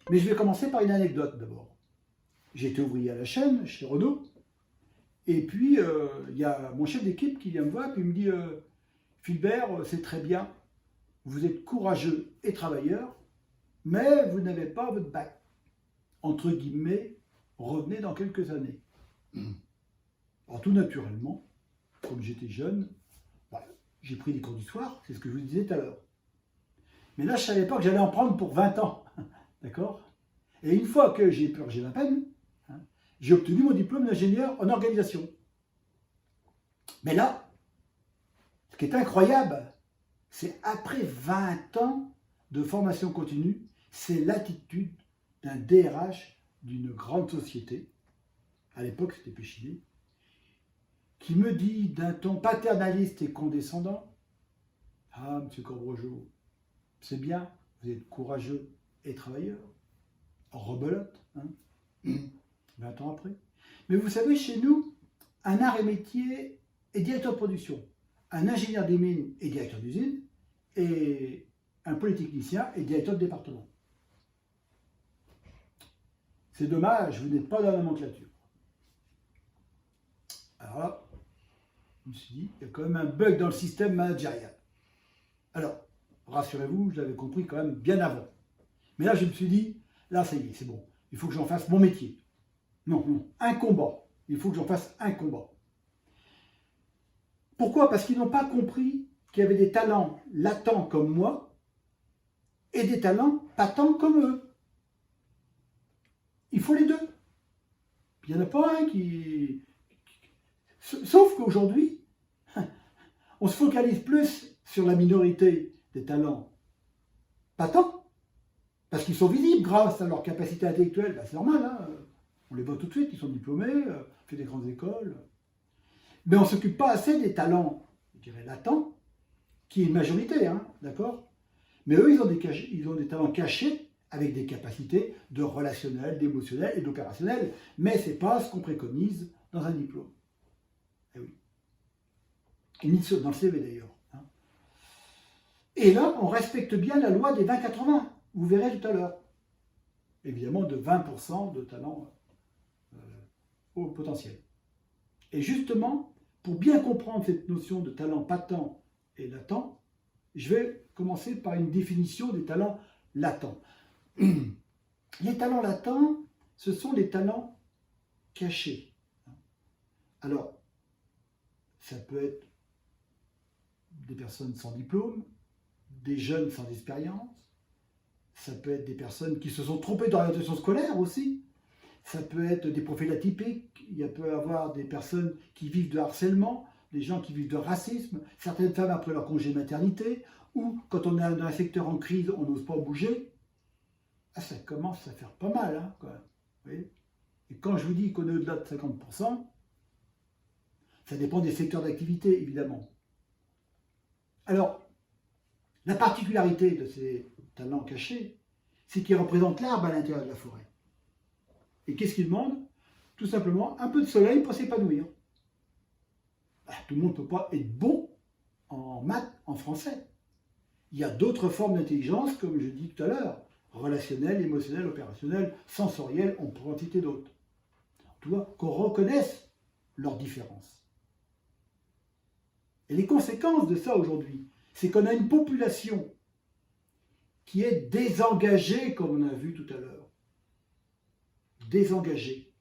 Mais je vais commencer par une anecdote d'abord. J'ai été ouvrier à la chaîne, chez Renault, et puis il y a mon chef d'équipe qui vient me voir, puis il me dit Philbert, c'est très bien, vous êtes courageux et travailleur, mais vous n'avez pas votre bac. Entre guillemets, revenez dans quelques années. Alors tout naturellement, comme j'étais jeune, bah, j'ai pris des cours d'histoire, c'est ce que je vous disais tout à l'heure. Mais là, je ne savais pas que j'allais en prendre pour 20 ans. D'accord? Et une fois que j'ai purgé ma peine, hein, j'ai obtenu mon diplôme d'ingénieur en organisation. Mais là, ce qui est incroyable, c'est après 20 ans de formation continue, c'est l'attitude d'un DRH d'une grande société, à l'époque c'était Péchiné, qui me dit d'un ton paternaliste et condescendant, « Ah, monsieur Corbregeau, c'est bien, vous êtes courageux et travailleur, rebelote, hein, 20 ans après. Mais vous savez, chez nous, un art et métier est directeur de production, un ingénieur des mines est directeur d'usine, et un polytechnicien est directeur de département. C'est dommage, vous n'êtes pas dans la nomenclature. » Alors là, je me suis dit, il y a quand même un bug dans le système managérial. Alors, rassurez-vous, je l'avais compris quand même bien avant. Mais là, je me suis dit, là, ça y est, c'est bon. Il faut que j'en fasse mon métier. Non, non, un combat. Il faut que j'en fasse un combat. Pourquoi? Parce qu'ils n'ont pas compris qu'il y avait des talents latents comme moi et des talents patents comme eux. Il faut les deux. Il n'y en a pas un qui... Sauf qu'aujourd'hui, on se focalise plus sur la minorité des talents patents, parce qu'ils sont visibles grâce à leur capacité intellectuelle. Ben, c'est normal, hein, on les voit tout de suite, ils sont diplômés, fait des grandes écoles. Mais on ne s'occupe pas assez des talents, je dirais, latents, qui est une majorité, hein, d'accord? Mais eux, ils ont des talents cachés avec des capacités de relationnel, d'émotionnel et d'opérationnel. Mais ce n'est pas ce qu'on préconise dans un diplôme. Eh oui. Et ni dans le CV d'ailleurs. Hein. Et là, on respecte bien la loi des 20-80. Vous verrez tout à l'heure. Évidemment, de 20% de talent au potentiel. Et justement, pour bien comprendre cette notion de talent patent et latent, je vais commencer par une définition des talents latents. Les talents latents, ce sont les talents cachés. Alors, ça peut être des personnes sans diplôme, des jeunes sans expérience, ça peut être des personnes qui se sont trompées d'orientation scolaire aussi, ça peut être des profils atypiques, il peut y avoir des personnes qui vivent de harcèlement, des gens qui vivent de racisme, certaines femmes après leur congé maternité, ou quand on est dans un secteur en crise, on n'ose pas bouger. Ah, ça commence à faire pas mal, hein, quand même. Vous voyez? Et quand je vous dis qu'on est au-delà de 50%, ça dépend des secteurs d'activité, évidemment. Alors, la particularité de ces talents cachés, c'est qu'ils représentent l'arbre à l'intérieur de la forêt. Et qu'est-ce qu'ils demandent? Tout simplement un peu de soleil pour s'épanouir. Tout le monde ne peut pas être bon en maths, en français. Il y a d'autres formes d'intelligence, comme je dis tout à l'heure, relationnelle, émotionnelle, opérationnelle, sensorielle, on peut en citer d'autres. Tu vois, qu'on reconnaisse leurs différences. Et les conséquences de ça aujourd'hui, c'est qu'on a une population qui est désengagée, comme on a vu tout à l'heure. Désengagée.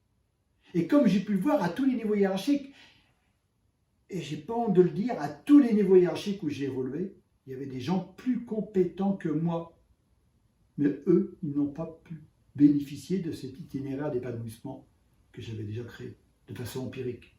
Et comme j'ai pu le voir à tous les niveaux hiérarchiques, et j'ai pas honte de le dire, à tous les niveaux hiérarchiques où j'ai évolué, il y avait des gens plus compétents que moi. Mais eux, ils n'ont pas pu bénéficier de cet itinéraire d'épanouissement que j'avais déjà créé, de façon empirique.